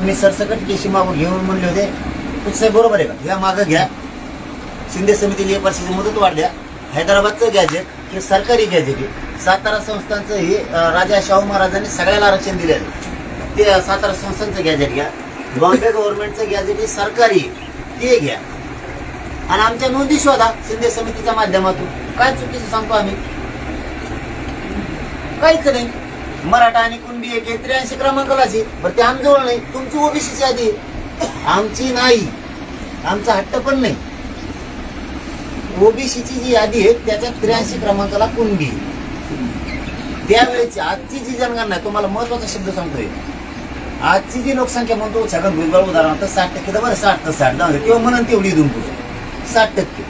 तुम्ही सरसकट केशी मागून घेऊन म्हणले होते तुझं बरोबर आहे का, या मागं घ्या. शिंदे समितीने 1 वर्षाची मुदत वाढल्या. हैदराबादचं गॅजेट हे सरकारी गॅजेट आहे. सातारा संस्थांचं हे राजा शाहू महाराजांनी सगळ्याला आरक्षण दिलेलं आहे. ते सातारा संस्थांचं गॅजेट घ्या. बॉम्बे गव्हर्नमेंटचं गॅजेट हे सरकारी ते घ्या. आणि आमच्या नोंदी शोधा शिंदे समितीच्या माध्यमातून. काय चुकीचं सांगतो आम्ही? काहीच नाही. मराठा आणि कुणबी एक 83 क्रमांकालाची, बरं ते आमजवळ नाही. तुमची ओबीसीची यादी आमची नाही, आमचा हट्ट पण नाही. ओबीसीची जी यादी आहे त्याच्यात 83 क्रमांकाला कुणबी. त्यावेळेची आजची जी जनगणना आहे, तुम्हाला महत्वाचा शब्द सांगतोय, आजची जी लोकसंख्या म्हणतो छगन भुजबळ उदाहरणार्थ 60% तर बरं 60 तर 60 जाऊ दे किंवा म्हणून तेवढी देऊन पुढे 60%.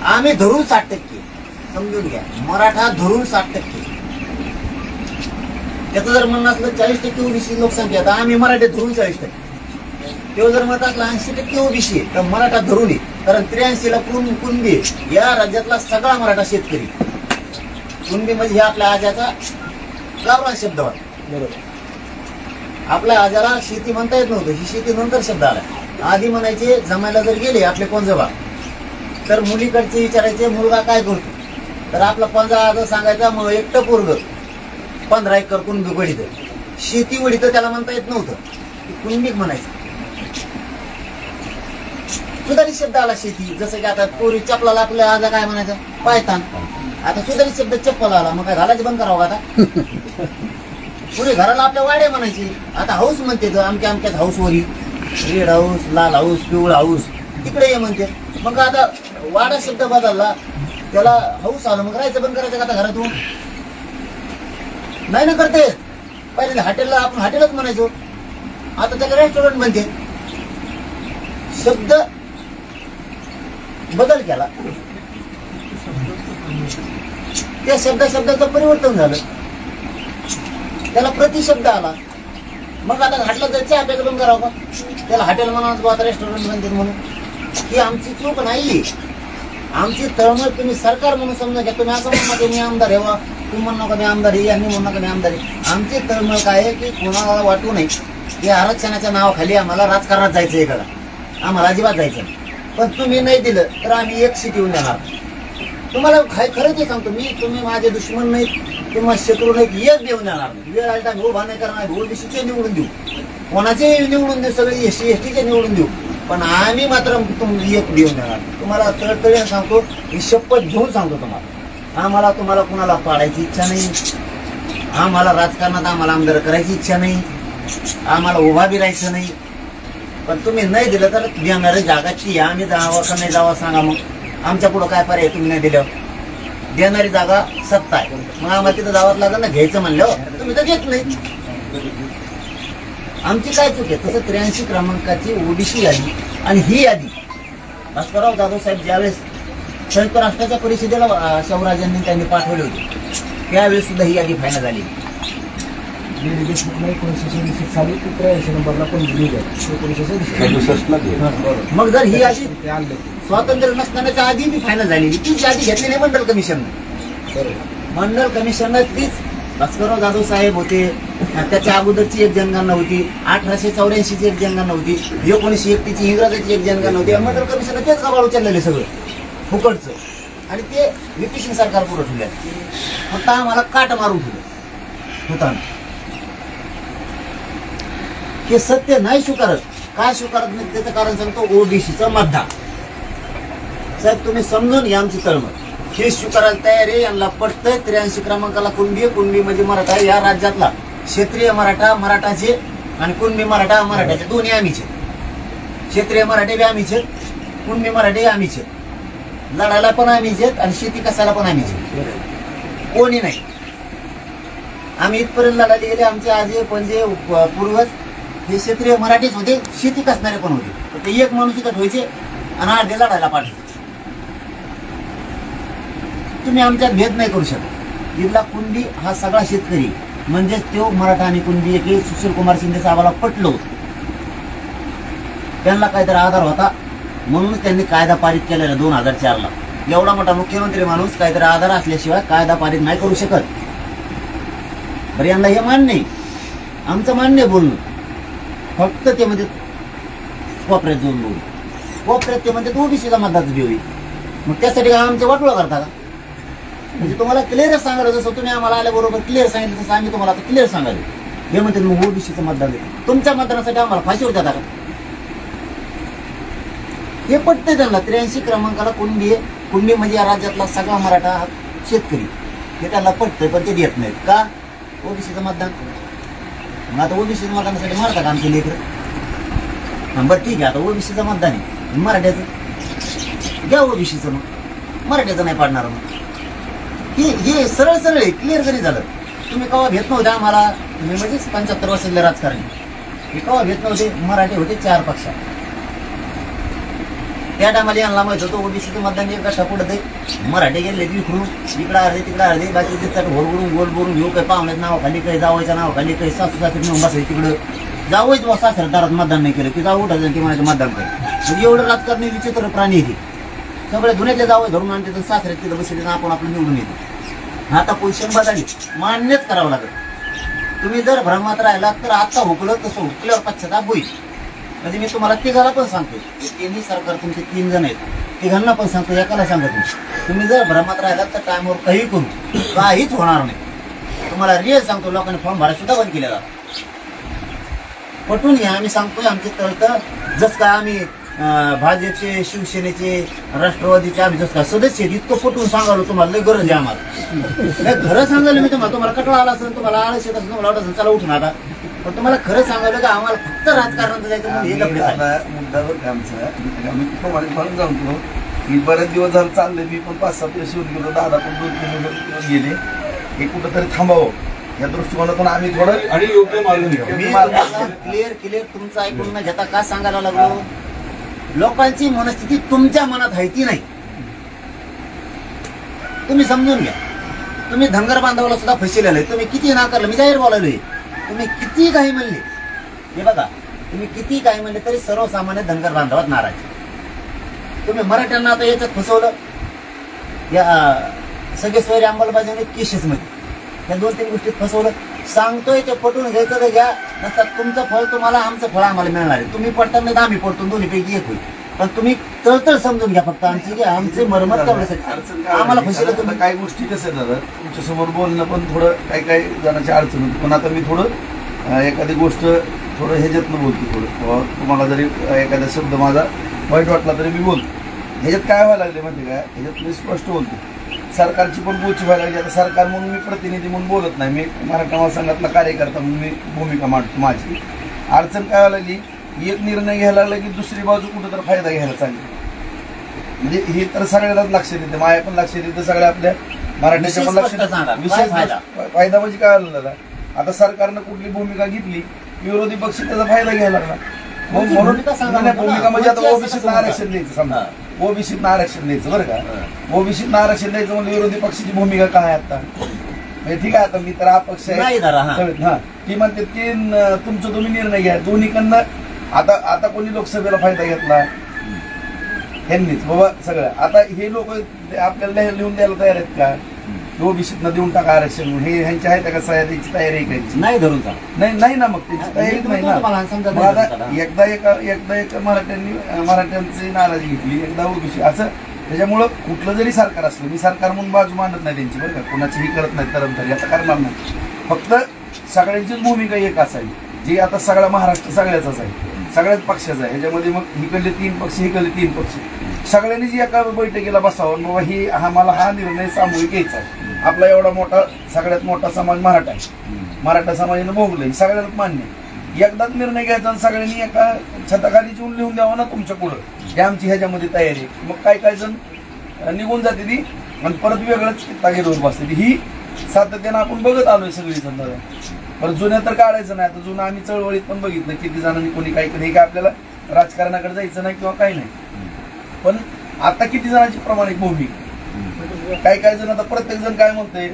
आम्ही धरून 60% समजून घ्या. मराठा धरून 60%. त्याचं जर म्हणणं असलं 40% ओबीसी लोकसंख्या तर आम्ही मराठी धरून 40%. तेव्हा जर म्हणत असलं 80% ओबीसी तर मराठा धरून आहे. कारण 83ला कुणबी या राज्यातला सगळा मराठा शेतकरी. कुणबी म्हणजे हे आपल्या आज्याचा गावरान शब्द होता. बरोबर. आपल्या आज्याला शेती म्हणता येत नव्हतं, ही शेती नंतर शब्द आला. आधी म्हणायचे जमायला जर गेले आपले पंजोबा तर मुलीकडचे विचारायचे मुलगा काय करतो, तर आपला पंजा आज सांगायचा मग एकटं पोरग 15 एकर कुणबी वडीत शेती वडीत त्याला म्हणता येत नव्हतं, कुणबीक म्हणायचं. सुधारित शब्द आला शेती. जसं की आता पोरी चपलाला आपल्या आजा काय म्हणायचं पायतान. आता सुधारित शब्द चप्पल आला, मग काय घालायचं बंद करावं आता. पुढे घराला आपल्या वाड्या म्हणायची. आता हाऊस म्हणते आमच्या आमच्याच हाऊसवरी रेड हाऊस, लाल हाऊस, पिवळा हाऊस तिकडे ये म्हणते. मग आता वाडा शब्द बदलला, त्याला हाऊस आलं, मग राहायचं बंद करायचं का आता घरातून? नाही ना करते. पहिले हॉटेलला आपण हॉटेलच म्हणायचो, आता त्याला रेस्टॉरंट म्हणते. शब्द बदल केला, त्या शब्दाचं परिवर्तन झालं, त्याला प्रतिशब्द आला. मग आता घाटला तर चहा प्यायला बंद करावं का, त्याला हॉटेल म्हणावं आता रेस्टॉरंट म्हणते म्हणून. ही आमची चूक नाही, आमची तळमळ तुम्ही सरकार म्हणून समजा घ्या. तुम्ही असं म्हणू नका मी आमदार आहे वा, तुम्ही म्हणू नका मी आमदार आहे, यांनी म्हणू नका मी आमदार आहे. आमची तळमळ काय आहे की कोणाला वाटू नये की आरक्षणाच्या नावाखाली आम्हाला राजकारणात जायचं आहे का, आम्हाला अजिबात जायचं. पण तुम्ही नाही दिलं तर आम्ही एक सीट येऊन देणार तुम्हाला. खरं ते सांगतो मी, तुम्ही माझे दुश्मन नाहीत किंवा शत्रू नाहीत, एक देऊन देणार. वेळ आली तर उभा नाही करणार, ओबीसीचे निवडून देऊ, कोणाचे निवडून देऊ, सगळे एससी एसटीचे निवडून देऊ, पण आम्ही मात्र तुम्ही एक देऊन देणार. तुम्हाला तळतळीने सांगतो, ही शपथ घेऊन सांगतो तुम्हाला. आम्हाला तुम्हाला कुणाला पाडायची इच्छा नाही, आम्हाला राजकारणात आम्हाला आमदार करायची इच्छा नाही, आम्हाला उभा बी राहायचं नाही. पण तुम्ही नाही दिलं तर देणाऱ्या जागाची आम्ही जावं का नाही जावं सांगा. मग आमच्या पुढं काय पर्याय? तुम्ही नाही दिलं, देणारी जागा सत्ता आहे, मग आम्हाला तिथं जावंच लागेल ना. घ्यायचं म्हणलं तुम्ही तर घेत नाही. आमची काय चूक आहे? तसं 83 क्रमांकाची ओबीसी यादी आणि ही यादी भास्करराव जाधव साहेब ज्यावेळेस संयुक्त राष्ट्राच्या परिषदेला शाहूराजांनी त्यांनी पाठवली होती, त्यावेळेस सुद्धा ही यादी फायनल झाली. 1967 साली 83 नंबरला पण दिली आहे. मग जर ही यादी स्वातंत्र्य नसतानाच्या आधी बी फायनल झालेली, तीच यादी घेतली नाही मंडल कमिशनने. मंडल कमिशननं तीच भास्करराव जाधव साहेब होते, त्याच्या अगोदरची एक जनगणना होती, 1884ची एक जनगणना होती, 1931ची इंग्रजाची एक जनगणना होती. मंडल कमिशननं तेच गबाळ उचललेले सगळं फुकटचं, आणि ते विपिसिंग सरकार पुढे ठेवले. फक्त आम्हाला काट मारून ठेवलं होता. हे सत्य नाही स्वीकारत. काय स्वीकारत नाही त्याचं कारण सांगतो, ओबीसीचा मतदार. साहेब तुम्ही समजून घ्या आमची तळमळ. हे स्वीकारायला तयार आहे, यांना पटतंय. 83 क्रमांकाला कुणबी, कुणबी म्हणजे मराठा. या राज्यातला क्षेत्रीय मराठा मराठाचे आणि कुणबी मराठा मराठाचे दोन्ही आम्हीचे. क्षेत्रीय मराठे बी आम्हीचे, कुणबी मराठे आम्हीचे. लढायला पण आम्हीचे आणि शेती कसायला पण आम्हीचे, कोणी नाही. आम्ही इथपर्यंत लढायला गेले, आमचे आजे पणजे पूर्वज हे क्षेत्रीय मराठीच होते, शेती कसणारे पण होते. ते एक माणूस इकडे व्हायचे आणि अर्धे लढायला पाठवले. तुम्ही आमच्यात भेद नाही करू शकत. इथला कुणबी हा सगळा शेतकरी म्हणजेच तो मराठा आणि कुणबी एक. सुशीलकुमार शिंदे साहेबाला पटलं होतं, त्यांना काहीतरी आधार होता म्हणूनच त्यांनी कायदा पारित केलेला 2004ला. एवढा मोठा मुख्यमंत्री माणूस काहीतरी आधार असल्याशिवाय कायदा पारित नाही करू शकत. बरं यांना हे मान्य आहे, आमचं मान्य बोलणं. फक्त ते म्हणजे कोपऱ्यात जाऊन बोलू, कोपऱ्यात ते म्हणजे ओबीसीचा मतदार बी होईल. मग त्यासाठी काय आमचं वाटोळा करता का? म्हणजे तुम्हाला क्लिअर सांगायला, जसं तुम्ही आम्हाला आल्याबरोबर क्लिअर सांगितलं तसं आम्ही तुम्हाला आता क्लिअर सांगायला. हे म्हणते मग ओबीसीचं मतदान आहे, तुमच्या मतदानासाठी आम्हाला फाशीवर देता का? हे पटतंय त्यांना. 83 क्रमांकाला कुणबी, कुणबी म्हणजे या राज्यातला सगळा मराठा शेतकरी, हे त्यांना पटतंय, पण ते देत नाहीत का? ओबीसीचं मतदान. मग आता ओबीसीचं मतदानासाठी मारतात आमचे लेकरं. बरं ठीक आहे, आता ओबीसीचं मतदान आहे, मराठ्याचं घ्या, ओबीसीचं मग मराठ्याचं नाही पाडणार. मग हे सरळ सरळ आहे, क्लिअर जरी झालं. तुम्ही कवा घेत नव्हते आम्हाला, तुम्ही म्हणजे 75 वर्षातले राजकारणी, हे कवा घेत नव्हते. मराठी होते 4 पक्ष. त्या टायमाला यांना माहित होतं ओबीसीचं मतदान एक गठ्ठा पुढे ते मराठी गेले विखरून, इकडं अर्धे तिकडं अर्धे, बाकी तिथं भरभरून गोल बोलून घेऊ, काही पाहुण्यात नावाखाली, काही जावयाच्या नावाखाली, काही सासू सासरी नेऊन बसायचं तिकडं. जावंच बा सासऱ्या दारात मतदान नाही केलं की जाऊ उठायचं की म्हणायचं मतदान कर. म्हणजे एवढं राजकारणी विचित्र प्राणी आहे. सगळ्या दुनियातले जावं धरून आणि तिथं सासऱ्यात तिथं बसले आपण आपलं निवडून येतो. आता पोझिशन बदलली, मान्यच करावं लागेल. तुम्ही जर भ्रमात राहिलात तर आता हुकलं तसं हुकल्यावर पश्चाताप होईल. म्हणजे मी तुम्हाला तिघाला पण सांगतो, तिन्ही सरकार तुमचे 3 जण आहेत, तिघांना पण सांगतो, एकाला सांगत नाही. तुम्ही जर भ्रमात राहिलात तर टायमावर काही करू काहीच होणार नाही. तुम्हाला रिअल सांगतो, लोकांनी फॉर्म भरायला सुद्धा बंद केलेला. पटून घ्या, आम्ही सांगतोय आमचे तळतं. जसं काय आम्ही भाजपचे, शिवसेनेचे, राष्ट्रवादीचे आम्ही जसं काय सदस्य आहेत, इतकं पटवून सांगालो तुम्हाला. लय गरज आहे आम्हाला. खरं सांगायला मी तुम्हाला कटाळा आला असेल, तुम्हाला आळस येत असेल, तुम्हाला वाटत असेल चला उठून आता, पण तुम्हाला खरं सांगायला का आम्हाला फक्त राजकारणात जायचं. मुद्दावर आमचा आम्ही म्हणून जाऊन की बरेच दिवस झालं चाललंय. मी पण 5-7 दिवस येऊन गेलो, दादा पण 2-3 दिवस गेले. हे कुठंतरी थांबावं या दृष्टिकोनातून आम्ही थोडं आणि योग्य मार्ग क्लिअर तुमचं ऐकून न घेता का सांगायला लागलो. लोकांची मनस्थिती तुमच्या मनात आहे ती नाही, तुम्ही समजून घ्या. तुम्ही धनगर बांधवाला सुद्धा फसलेलं आहे. तुम्ही किती नाकारलं, मी जाहीर बोलायलोय. तुम्ही किती काही म्हणले, हे बघा, तुम्ही किती काही म्हणले तरी सर्वसामान्य धनगर बांधवात नाराज. तुम्ही मराठ्यांना आता याच्यात फसवलं, या सगळे सोयरे अंमलबजावणी केसेस मध्ये या 2-3 गोष्टीत फसवलं. सांगतोय ते पटून घ्यायचं तर घ्या, नसतात तुमचं फळ तुम्हाला, आमचं फळ आम्हाला मिळणार आहे. तुम्ही पडताना नाही तर आम्ही पडतो, दोन्हीपैकी एक होईल. पण तुम्ही तळतळ समजून घ्या फक्त आमची, की आमचे मरमत तेवढ्यासाठी आम्हाला फसवलं. तुम्ही काही गोष्टी कसं आहे दादा, तुमच्यासमोर बोलणं पण थोडं काही जणांची अडचण होती. पण आता मी थोडं एखादी गोष्ट थोडं ह्याच्यातनं बोलतो. थोडं तुम्हाला जरी एखादा शब्द माझा वाईट वाटला तरी मी बोलतो. ह्याच्यात काय व्हायला लागले माहिती काय, ह्याच्यात मी स्पष्ट बोलतो. सरकारची पण बोची व्हायला लागली. आता सरकार म्हणून मी प्रतिनिधी म्हणून बोलत नाही, मी मराठा महासंघातला कार्यकर्ता म्हणून मी भूमिका मांडतो माझी. अडचण काय व्हायला लागली, एक निर्णय घ्यायला लागला की दुसरी बाजू कुठं तर फायदा घ्यायला चालली. म्हणजे हे तर सगळ्यालाच लक्ष देते, माया पण लक्ष देते, सगळ्या आपल्या मराठ्याच्या पण लक्ष देते. विशेष फायदा म्हणजे काय आला दादा, आता सरकारनं कुठली भूमिका घेतली, विरोधी पक्ष त्याचा फायदा घ्यायला लागला. म्हणून भूमिका म्हणजे आता ओबीसीत आरक्षण द्यायचं, समजा ओबीसीत आरक्षण द्यायचं बरं का, ओबीसीत आरक्षण द्यायचं म्हणजे विरोधी पक्षाची भूमिका काय आहे आता. म्हणजे ठीक आहे, आता मी तर अपक्ष आहे, हा ती म्हणते की तुमचं तुम्ही निर्णय घ्या दोन्हीकडनं. आता कोणी लोकसभेला फायदा घेतला, ह्यांनीच बाबा सगळं. आता हे लोक आपल्याला लिहून द्यायला तयार आहेत का, ओबीसीत देऊन टाका आरक्षण, हे ह्यांची आहे का सह्या द्यायची तयारी आहे का? नाही धरून नाही ना, मग त्याची तयारीच नाही ना. एकदा एक मराठ्यांची नाराजी घेतली, एकदा ओबीसी, असं. त्याच्यामुळं कुठलं जरी सरकार असलं, मी सरकार म्हणून बाजू मांडत नाही त्यांची बरं का, कोणाचीही करत नाही तरमतारी, आता करणार नाही. फक्त सगळ्यांचीच भूमिका एक असावी, जी आता सगळा महाराष्ट्र सगळ्याचाच आहे, सगळ्याच पक्षाचा आहे. ह्याच्यामध्ये मग हिकडले 3 पक्ष, हिकडले 3 पक्ष, सगळ्यांनी जी एका बैठकीला बसावं, बाबा ही आम्हाला हा निर्णय सामूहिक घ्यायचा आहे. आपला एवढा मोठा, सगळ्यात मोठा समाज मराठा आहे, मराठा समाजानं भोगलंय, सगळ्याला मान्य. एकदाच निर्णय घ्यायचा आणि सगळ्यांनी एका छताखाली जेवून लिहून द्यावं ना तुमच्या पुढं, ही आमची ह्याच्यामध्ये तयारी आहे. मग काय जण निघून जाते ती आणि परत वेगळंच तागेवर बसते. ही सातत्यानं आपण बघत आलोय सगळी जण. पण जुन्या तर काढायचं नाही. आता जुनं आम्ही चळवळीत पण बघितलं किती जणांनी कोणी काय केलं, हे काय आपल्याला राजकारणाकडे जायचं नाही किंवा काही नाही. पण आता किती जणांची प्रमाणिक भूमिका, काही जण आता प्रत्येक जण काय म्हणतोय,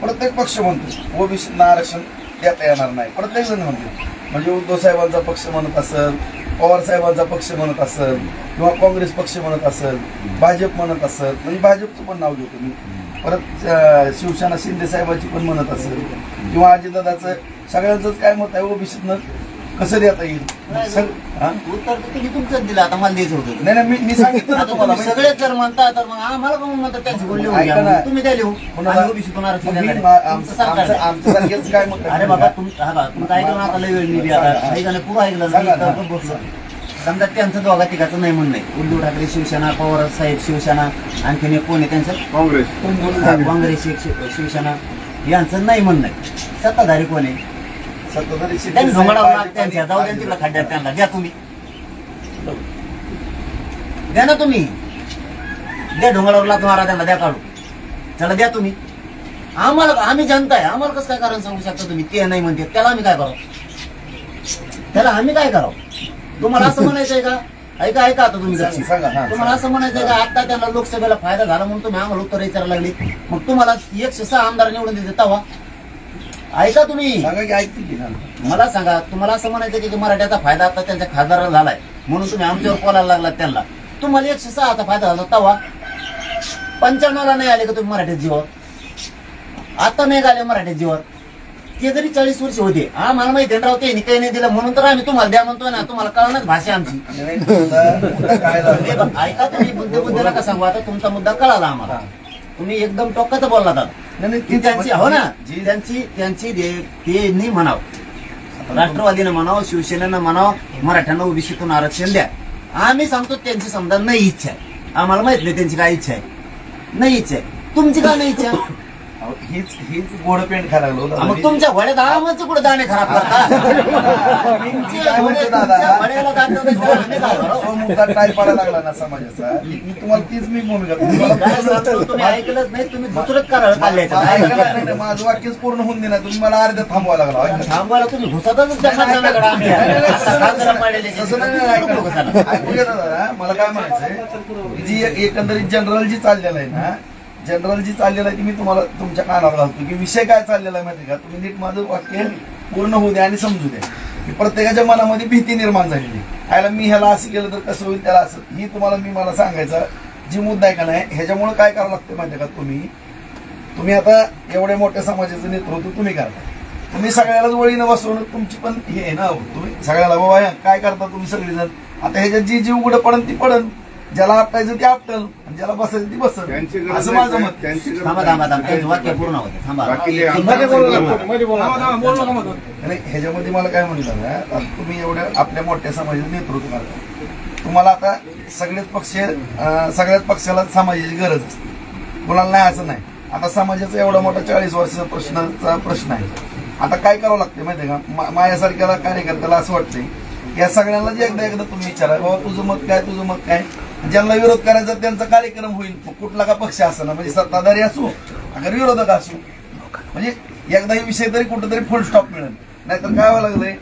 प्रत्येक पक्ष म्हणतोय ओबीसींना आरक्षण देता येणार नाही, प्रत्येक जण म्हणतोय. म्हणजे उद्धव साहेबांचा पक्ष म्हणत असेल, पवार साहेबांचा पक्ष म्हणत असेल, किंवा काँग्रेस पक्ष म्हणत असेल, भाजप म्हणत असेल, म्हणजे भाजपचं पण नाव घेतो मी, परत शिवसेना शिंदे साहेबांची पण म्हणत असेल, किंवा अजितदादाचं, सगळ्यांचंच काय मत आहे ओबीसीतनं कसं देता येईल हा? उत्तर तर तुम्ही तुमचंच दिलं, आता मला द्यायचं होतं. नाही नाही मी सांगितलं ना आता तुम्हाला तुम्ही सगळे जर म्हणता तर मग आम्हाला कोण म्हणतात त्यांची बोलली ऐका ना. होती, तुम्ही द्या लिहू. कोणाला? आम्ही ओबीसीतून आरक्षण देणार आहे. तुमचं सरकार आहे. आमचं सारखेच काय मत अरे बाबा तुमचं ऐकलं ना, आता लय वेळ मी बी आता ऐकलं पुरं ऐकलं ना, सांगा मी ना. इथं बसलो. समजा त्यांचं दोघा तिघाचं नाही म्हणणं आहे. उद्धव ठाकरे शिवसेना, पवार साहेब शिवसेना, आणखीन एक कोण आहे त्यांचं काँग्रेस शिवसेना, यांचं नाही म्हणणं आहे. सत्ताधारी कोण आहे? सत्ताधारी त्यांनी ढोंगडावर लाग त्यांच्या, जाऊ द्या तिला खड्ड्यात, त्यांना द्या तुम्ही, द्या ना तुम्ही, द्या ढोंगडावर लाग मारा त्यांना, द्या काढू, त्याला द्या तुम्ही. आम्हाला, आम्ही जनता आहे, आम्हाला कसं काय कारण सांगू शकता तुम्ही? ते नाही म्हणते त्याला आम्ही काय करावं? त्याला आम्ही काय करावं? तुम्हाला असं म्हणायचंय का? ऐका ऐका आता तुम्ही गच्ची. सांगा, हा, तुम्हाला असं म्हणायचंय का आता त्यांना लोकसभेला फायदा झाला म्हणून तुम्ही आम्हाला उत्तर विचारायला लागली? मग तुम्हाला 106 आमदार निवडून देते तेव्हा ऐका तुम्ही, सांगा की ऐकते की ना. मला सांगा, तुम्हाला असं म्हणायचं की मराठ्याचा फायदा आता त्यांच्या खासदाराला झालाय म्हणून तुम्ही आमच्यावर बोलायला लागलात त्यांना. तुम्हाला 106चा फायदा झाला तेव्हा 95ला नाही आले का तुम्ही मराठ्यात जीवावर? आता नाही आले मराठ्यात जीवावर. ते जरी 40 वर्ष होते, आम्हाला माहिती राव ते काही नाही दिलं म्हणून तर आम्ही तुम्हाला द्या म्हणतोय ना. तुम्हाला कळणार भाषा आमची. काय झालं? ऐका तुम्ही, बुद्धिला का सांगू, आता तुमचा मुद्दा कळाला आम्हाला. तुम्ही एकदम टोकाचं बोलला आता. ती त्यांची हो ना, त्यांची त्यांनी म्हणावं, राष्ट्रवादीनं म्हणावं, शिवसेनेनं म्हणावं, मराठ्यांना ओबीसीतून आरक्षण द्या. आम्ही सांगतो त्यांची समजा नाही इच्छा आहे. आम्हाला माहित नाही त्यांची काय इच्छा आहे, नाही इच्छा आहे. तुमची का नाही इच्छा? हीच गोड पेंट खायला लागलो. मग तुमच्या घोड्यात आम्हाला कुठे दाणे खराब करता? काय म्हणतो दादा, जो मुद्दा टाय पडायला लागला ना समाजाचा, मी तुम्हाला तीच मी भूमिका तुम्ही ऐकलंच नाही, तुम्ही दुसरंच करायला चाललंय. माझं वाक्यच पूर्ण होऊन देणार, तुम्ही मला अर्ध्या थांबवायला लागला. थांबवायला तुम्ही घुसतच ऐकू घ्या दादा, मला काय म्हणायचंय, जी एकंदरीत जनरल जी चाललेलं आहे ना, जनरल जी चाललेलं आहे ती मी तुम्हाला तुमच्या कानावर घालतो की विषय काय चाललेला आहे माहिती का. तुम्ही नीट माझं वाक्य पूर्ण होऊ द्या आणि समजू द्या की प्रत्येकाच्या मनामध्ये भीती निर्माण झालेली. आयला मी ह्याला असं केलं तर कसं होईल, त्याला असं, ही तुम्हाला मला सांगायचा जी मुद्दा आहे का नाही, ह्याच्यामुळे काय करावं लागतं माहिती का. तुम्ही आता एवढ्या मोठ्या समाजाचं नेतृत्व तुम्ही करता, तुम्ही सगळ्यालाच वळीनं बसवणं तुमची पण हे आहे ना. तुम्ही सगळ्याला बाबा काय करता तुम्ही सगळेजण, आता ह्याच्यात जी जी उघडं पडन ती पडन, ज्याला आपटायचं ते आपटल आणि ज्याला बसायचं ती बसल, असं माझं मत. वाक्य पूर्ण होते. थांबा, ह्याच्यामध्ये मला काय म्हणतात, तुम्ही एवढ्या आपल्या मोठ्या समाजाचं नेतृत्व करता, तुम्हाला आता सगळ्याच पक्षाला समाजाची गरज असते, कोणाला नाही असं नाही. आता समाजाचा एवढा मोठा 40 वर्षाचा प्रश्न आहे. आता काय करावं लागते माहितीये का, माझ्यासारख्याला कार्यकर्त्याला असं वाटतंय या सगळ्यांना जे एकदा तुम्ही विचारा, बाबा तुझं मत काय, ज्यांना विरोध करायचा त्यांचा कार्यक्रम होईल, कुठला का पक्ष असो ना, म्हणजे सत्ताधारी असो अगर विरोधक असो, म्हणजे एकदा ही विषय तरी कुठंतरी फुल स्टॉप मिळेल. नाहीतर काय व्हायला लागलंय,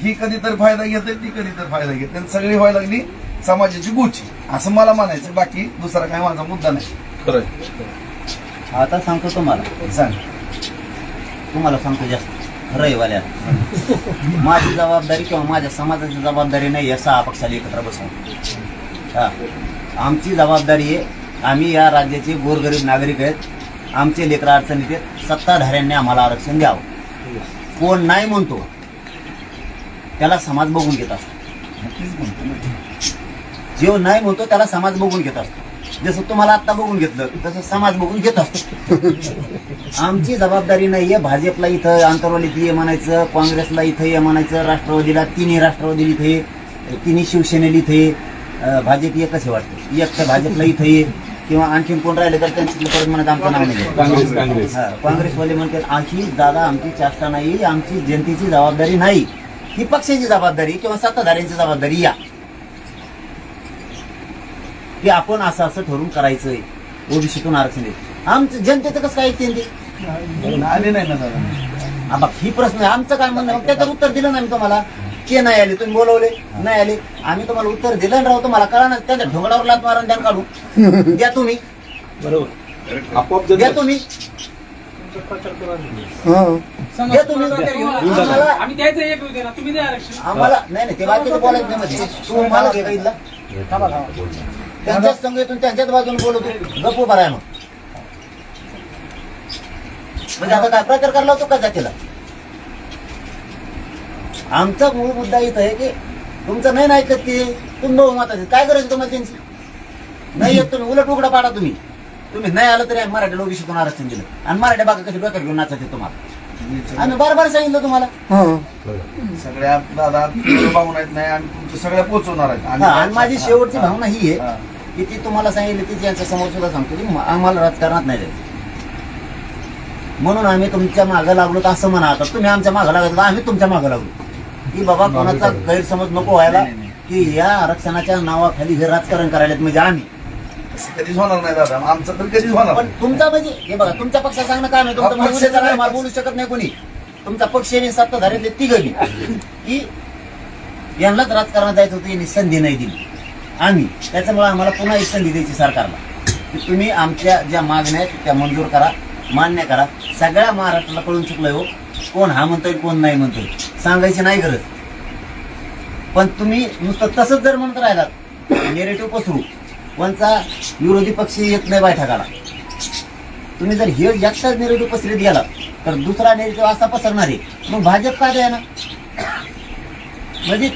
ही कधीतरी फायदा घेते, ती कधीतरी फायदा घेते, सगळी व्हायला लागली समाजाची गुची, असं मला म्हणायचं. बाकी दुसरा काय माझा मुद्दा नाही. आता सांगतो तुम्हाला, तुम्हाला सांगतो जास्त रविवाल्या माझी जबाबदारी किंवा माझ्या समाजाची जबाबदारी नाही या 6 पक्षाला एकत्र बसवून. आमची जबाबदारी आहे, आम्ही या राज्याचे गोरगरीब नागरिक आहेत, आमचे लेकरं अडचणीत आहेत, सत्ताधाऱ्यांनी आम्हाला आरक्षण द्यावं. कोण नाही म्हणतो त्याला समाज बघून घेत असतो, जो नाही म्हणतो त्याला समाज बघून घेत असतो. जसं तुम्हाला आता बघून घेतलं तसं समाज बघून घेत असतो. आमची जबाबदारी नाहीये भाजपला इथं आंतरवालीत ये म्हणायचं, काँग्रेसला इथं ये म्हणायचं, राष्ट्रवादीला तिन्ही राष्ट्रवादीला इथे ये, तिन्ही शिवसेनेला इथे ये, भाजप एकच हे वाटतं, एक तर भाजपला इथं ये, किंवा आणखीन कोण राहिले तर त्यांची परत म्हणत आमचं नाव नाही. काँग्रेसवाले म्हणतात आमची दादा आमची चेष्टा नाही, आमची जनतेची जबाबदारी नाही, ही पक्षाची जबाबदारी किंवा सत्ताधाऱ्यांची जबाबदारी या की आपण असं ठरवून करायचंय ओबीसीतून आरक्षण देत. आमचं जनतेचं कसं काय ऐकते आले नाही ना दादा, ही प्रश्न आहे. आमचं काय म्हणणं, त्याचं उत्तर दिलं ना मी तुम्हाला. ते नाही आले, तुम्ही बोलवले नाही आले, आम्ही तुम्हाला उत्तर दिलं ना राव, तुम्हाला कळा ना. त्याच्या ढोंगडावर लात मारून द्या काढून द्या तुम्ही, बरोबर द्या तुम्ही, द्या तुम्ही आम्हाला. नाही ते बाकीचं बोलायचं नाही मध्ये, तू मला घे त्यांच्याच संघ येतून त्यांच्याच बाजूने बोलवतो, गप्प उभा राहा. मग म्हणजे आता काय प्रचार करायला होतो का जातीला? आमचा मूळ मुद्दा इथं आहे की तुमचं नाही ऐकत ते तुम्ही बहुमताचे काय करायचं तुम्हाला त्यांची नाही येत तुम्ही उलट उघडा पाडा तुम्ही नाही आलं तरी मराठी ओबीसीतून आरक्षण दिलं आणि मराठी बागा कशी डोक्यात घेऊन नाचायचे तुम्हाला आम्ही बार सांगितलं तुम्हाला सगळ्या दादा भावना आहेत नाही आणि तुमच्या सगळ्या पोहोचवणार आहेत आणि माझी शेवटची भावना ही आहे की ती तुम्हाला सांगितली ती यांच्या समोर सुद्धा सांगतो की आम्हाला राजकारणात नाही जायचं म्हणून आम्ही तुमच्या मागं लागलो तर असं म्हणा आता तुम्ही आमच्या मागं लागत आम्ही तुमच्या मागं लागलो की बाबा कोणाचा गैरसमज नको व्हायला की या आरक्षणाच्या नावाखाली हे राजकारण करायला म्हणजे आम्ही कधीच होणार नाही दादा आमचं तर कधीच होणार पण तुमचा म्हणजे हे बघा तुमच्या पक्षात सांगणं काय नाही तुमचं बोलू शकत नाही कोणी तुमचा पक्ष आणि सत्ताधारी तिघही की यांनाच राजकारणात जायचं होतं यांनी संधी नाही दिली आम्ही त्याच्यामुळे आम्हाला पुन्हा एक संधी द्यायची सरकारला की तुम्ही आमच्या ज्या मागण्या आहेत त्या मंजूर करा मान्य करा सगळ्या महाराष्ट्राला कळून चुकलंय हो कोण हा म्हणतोय कोण नाही म्हणतोय सांगायची नाही गरज पण तुम्ही नुसतं तसंच जर म्हणत राहिलात नेरेटिव्ह पसरू कोणचा विरोधी पक्ष येत नाही बैठकाला तुम्ही जर हे एकटाच नेरेटिव्ह पसरीत गेला तर दुसरा नेरेटिव्ह असा पसरणार आहे मग भाजप का द्या ना म्हणजे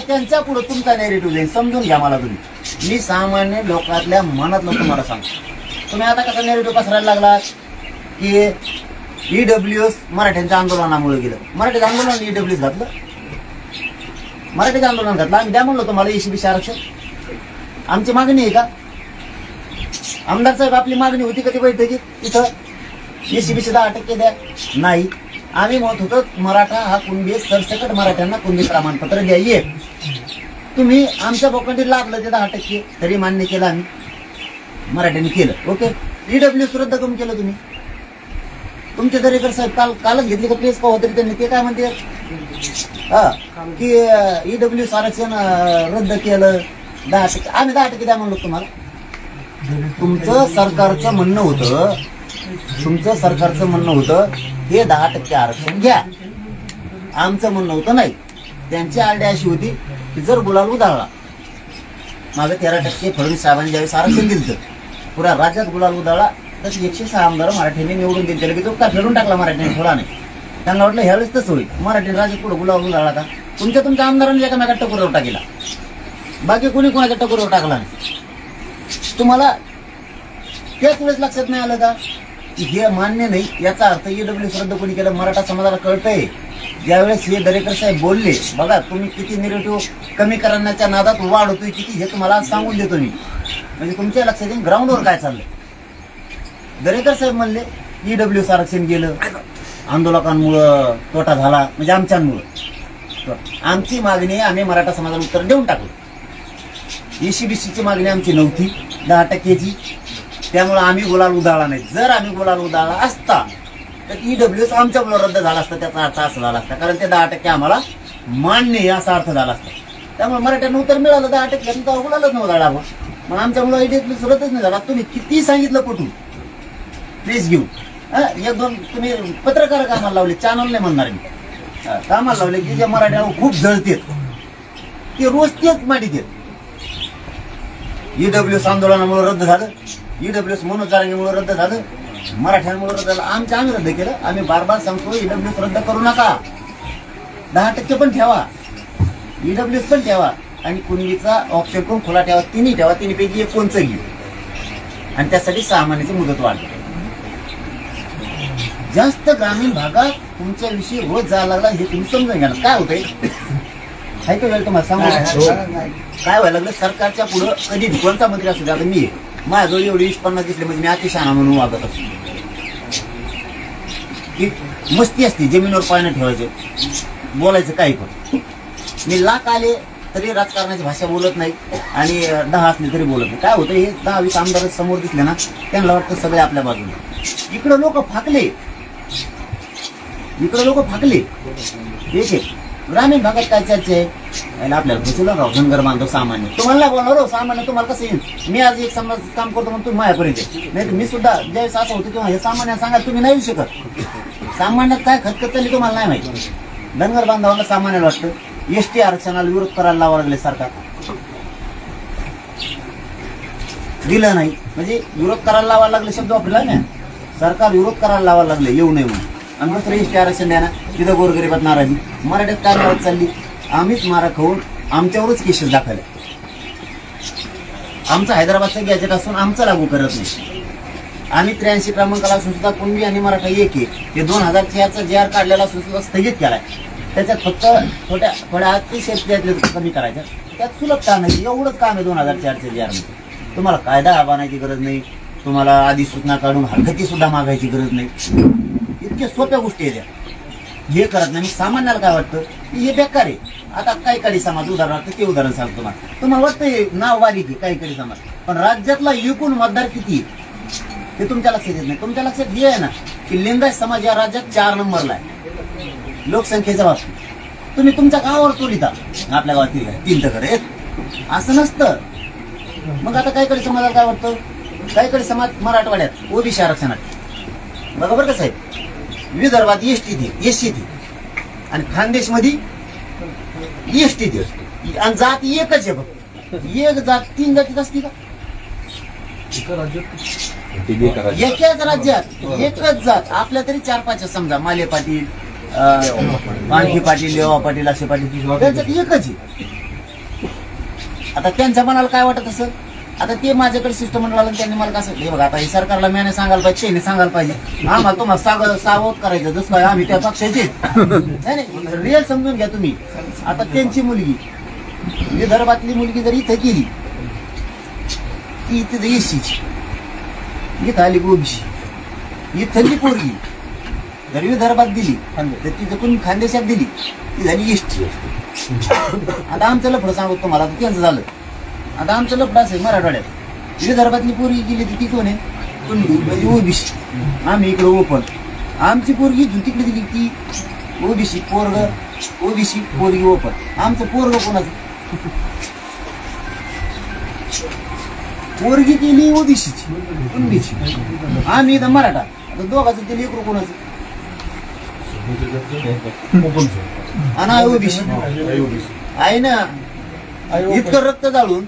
त्यांच्या पुढे तुमचा नेरेटिव्ह जाईल समजून घ्या मला तुम्ही मी सामान्य लोकांतल्या मनातलं तुम्हाला सांगतो तुम्ही आता कसा नेरेटिव्ह पसरायला लागला की ईडब्ल्यूएस मराठ्यांच्या आंदोलनामुळे गेलं मराठीचं आंदोलन ईडब्ल्यूएस घातलं मराठीचं आंदोलन घातलं आम्ही द्या म्हणलो तुम्हाला एसीबीसी आरक्षण आमची मागणी आहे का आमदार साहेब आपली मागणी होती का ती बैठकीत इथं एसीबीसी 10% द्या नाही आम्ही म्हणत होतो मराठा हा कुणबी सरसकट मराठ्यांना कुणबी प्रमाणपत्र द्या तुम्ही आमच्या बोकंडीत लागलं ते 10% तरी मान्य केलं आम्ही मराठ्यांनी केलं ओके ईडब्ल्यूएस रद्द करून केलं तुम्ही तुमचे दरेकर साहेब कालच घेतली का प्लेस का होते त्यांनी ते काय म्हणते की ईडब्ल्यूएस आरक्षण रद्द केलं 10% आम्ही 10% द्या म्हणलो तुम्हाला तुमचं सरकारचं म्हणणं होतं हे 10% आरक्षण घ्या आमचं म्हणणं होतं नाही त्यांची आयडिया अशी होती की जर गुलाल उधळला मागे 13% फडणवीस साहेबांनी ज्यावेळेस आरक्षण दिलं पुऱ्या राज्यात गुलाल उधळला तर 106 आमदार मराठ्यांनी निवडून दिले की तो का फेडून टाकला मराठ्यांनी थोडा नाही त्यांना वाटलं ह्यावेळेस तसं होईल मराठी राज्यात पुढे गुलाल उधळला का तुमच्या आमदारांनी एकामेका टकोरावर टाकला बाकी कोणी कोणाच्या टकोरावर टाकला नाही तुम्हाला त्याच वेळेस लक्षात नाही आलं का की हे मान्य नाही याचा अर्थ ईडब्ल्यूएस रद्द कोणी केलं मराठा समाजाला कळतंय ज्यावेळेस हे दरेकर साहेब बोलले बघा तुम्ही किती निगेटिव्ह कमी करण्याच्या नादात वाढ होतोय किती हे तुम्हाला सांगून देतो मी म्हणजे तुमच्या लक्षात येईल ग्राउंडवर काय चाललंय दरेकर साहेब म्हणले ईडब्ल्यूएस आरक्षण गेलं आंदोलकांमुळं तोटा झाला म्हणजे आमच्यामुळं आमची मागणी आम्ही मराठा समाजाला उत्तर देऊन टाकलो एसीबीसीची मागणी आमची नव्हती 10%ची त्यामुळे आम्ही गुलाल उधळला नाही जर आम्ही गुलाल उधळला असता तर ईडब्ल्यूएस आमच्यामुळे रद्द झाला असता त्याचा अर्थ असा झाला असता कारण ते 10% आम्हाला मान्य असा अर्थ झाला असता त्यामुळे मराठ्यांना उत्तर मिळालं 10% गुलालच नव्हता मग आमच्यामुळे ईडब्ल्यूएस रद्दच नाही झाला तुम्ही किती सांगितलं कुठून प्लीज घेऊन एक दोन तुम्ही पत्रकार कामाला लावले चॅनल नाही म्हणणार मी कामाला लावले की जे मराठ्याला खूप जळतेत ते रोज तेच मांडीत ईडब्ल्यूएस आंदोलनामुळे रद्द झालं ईडब्ल्यूएस मनोचारणीमुळे रद्द झालं मराठ्यांमुळे रद्द झालं आम्ही रद्द केलं आम्ही बार सांगतो ईडब्ल्यूएस रद्द करू नका 10% पण ठेवा ईडब्ल्यूएस पण ठेवा आणि कुणबीचा ऑप्शन पण खुला ठेवा तिन्ही पैकी एक कोणचं घेऊ आणि त्यासाठी 6 महिन्याची मुदत वाढली जास्त ग्रामीण भागात तुमच्याविषयी रोज जायला लागला हे तुम्ही समजून घ्या काय होतंय काय वेळ तुम्हाला सांगू काय व्हायला लागलं सरकारच्या पुढं कधी कोणता मंत्री असू द्या मी माझ्याजवळ एवढी 20-50 दिसले म्हणजे मी अतिशहाणा म्हणून वागत असतो मस्ती असते जमिनीवर पाणी ठेवायचं बोलायचं काही पण मी लाख आले तरी राजकारणाची भाषा बोलत नाही आणि 10 असले तरी बोलत नाही काय होतं हे 10-20 आमदार समोर दिसले ना त्यांना वाटतं सगळे आपल्या बाजूने इकडे लोक फाकले ठीक आहे ग्रामीण भागात काय चर्चा आहे आपल्याला बसवलं राव धनगर बांधव सामान्य तुम्हाला बोलणार हो सामान्य तुम्हाला कसं येईल मी आज एक समाज काम करतो म्हणून तुम्ही माझ्यापर्यंत नाही तर मी सुद्धा ज्यावेळेस असं होतं किंवा हे सामान्य सांगा तुम्ही नाही येऊ शकत सामान्यात काय खतखत चालली तुम्हाला नाही माहिती धनगर बांधवांना सामान्याला वाटतं एसटी आरक्षणाला विरोध करायला लावा लागले सरकार दिलं नाही म्हणजे विरोध करायला लावायला लागले शब्द वापरला ना सरकार विरोध करायला लावायला लागले येऊ नये म्हणून आणि दुसरं एसटी आरक्षण द्या ना, तिथं गोरगरिबात नाराजी. मराठ्यात काय नाराज चालली, आम्हीच मारा खाऊन आमच्यावरच केसेस दाखल. आमचं हैदराबादचं गॅजेट असून आमचं लागू करत नाही. आम्ही 83 क्रमांकाला असून सुद्धा कुणबी आणि मराठा एक आहे, ते 2004चा JR काढलेला असून सुद्धा स्थगित केलाय. त्याच्यात फक्त थोड्या अतिशय कमी करायच्या, त्यात सुलभ काम आहे. एवढंच काम आहे 2004च्या JR मध्ये. तुम्हाला कायदा बनायची गरज नाही, तुम्हाला आधी सूचना काढून हरकती सुद्धा मागायची गरज नाही. इतक्या सोप्या गोष्टी आहेत. हे करत नाही. सामान्याला काय वाटतं की हे बेकार आहे. आता काही समाज उदाहरणार्थ ते उदाहरण सांगतो तुम्हाला वाटतं नाव बारीक आहे काही समाज, पण राज्यातला एकूण मतदार किती आहे ते तुमच्या लक्षात येत नाही. तुमच्या लक्षात हे आहे ना की लिंगायत समाज या राज्यात 4 नंबरला आहे लोकसंख्येच्या बाबतीत. तुम्ही तुमच्या गावावर तोलिता, आपल्या गावात 3 टक्कर आहेत असं नसतं. मग आता काही समाजाला काय वाटतं, काही समाज मराठवाड्यात ओबीसी आरक्षणात बरोबर कसं आहे, विदर्भात एसटी आणि खानदेश मध्ये एसटी आणि जात एकच आहे. फक्त एक जात 3 जातीत असते का एकाच राज्यात एकच जात. आपल्या तरी 4-5 समजा, माले पाटील, पानखी पाटील, लेवा पाटील, असे पाटील, त्यांच्यात एकच आहे. आता त्यांच्या मनाला काय वाटत असेल, आता ते माझ्याकडे शिष्टमंडळ आलं, त्यांनी मला कसं हे बघा, आता हे सरकारला म्याने सांगायला पाहिजे, त्यांनी सांगायला पाहिजे, आम्हाला तुम्हाला सावध करायचं जसं काय आम्ही त्या पक्षाचे नाही. रिअल समजून घ्या तुम्ही. आता त्यांची मुलगी विदर्भातली मुलगी जर इथं गेली ती इथं एससीची, इथं आली ओबीसी, इथली पोरगी जर विदर्भात दिली तर तिथं कोणी खानदेशात दिली ती झाली एसटी. आता आमचं लफडं सांगतो तुम्हाला, त्यांचं झालं. आता आमचं लफडं असेल मराठवाड्यात, विदर्भातली पोरगी गेली ती कोण आहे, म्हणजे ओबीसी. आम्ही इकडे ओपन, आमची पोरगी तिकडे दिली ती ओबीसी, पोरग ओबीसी, पोरगी ओपन. आमचं पोरग कोणाचं, पोरगी केली ओबीसीची, कुणबीची. आम्ही इथं मराठा. आता दोघांचं केली एक कोणाचं, आणि ओबीसी आहे ना. इतकं रक्त जाळून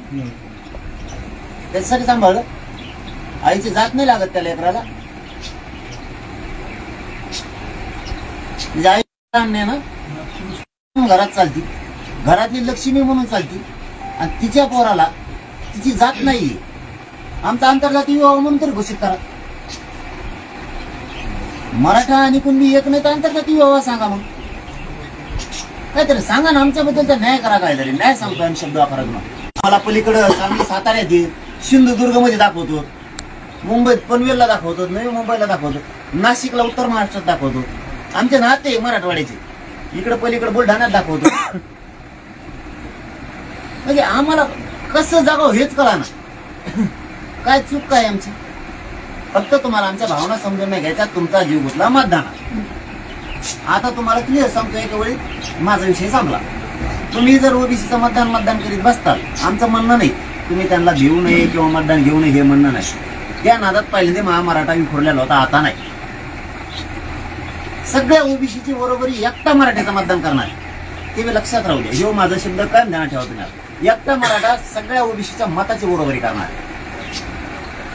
त्याच्यासाठी सांभाळलं. आईची जात नाही लागत त्या लेकराला. आई ना घरात चालती, घरातली लक्ष्मी म्हणून चालती, आणि तिच्या पोराला तिची जात नाहीये. आमचा आंतरजातीय विवाह म्हणून तरी घोषित करा. मराठा आणि कुणबी एक नाही तर आंतरजातीय विवाह सांगा. मग काहीतरी सांगा ना, आमच्याबद्दलचा न्याय करा. काहीतरी न्याय सांगतो आम्ही शब्द वापरत ना. मला पलीकडं सांगली साताऱ्यात ये, सिंधुदुर्ग मध्ये दाखवतो, मुंबईत पनवेलला दाखवतो, नवी मुंबईला दाखवतो, नाशिकला उत्तर महाराष्ट्रात दाखवतो. आमचे नाते मराठवाड्याचे इकडे पलीकडे बुलढाण्यात दाखवतो. म्हणजे आम्हाला कसं जागावं हेच कळा ना. काय चूक काय आमची. फक्त तुम्हाला आमच्या भावना समजून नाही घ्यायच्या. तुमचा जीव गुतला मतदानात. आता तुम्हाला क्लिअर सांगतो, एका वेळी माझा विषय संपला. तुम्ही जर ओबीसीचं मतदान करीत बसताल, आमचं म्हणणं नाही तुम्ही त्यांना देऊ नये किंवा मतदान घेऊ नये हे म्हणणं नाही. त्या नादात पहिल्यांदा महामराठा विखुरलेला होता, आता नाही. सगळ्या ओबीसीची बरोबरी एकटा मराठ्याचं मतदान करणार ते मी लक्षात राहू द्या. ह्यो माझा शब्द काय ध्यानात ठेवा तुम्ही. एकटा मराठा सगळ्या ओबीसीच्या मताची बरोबरी करणार.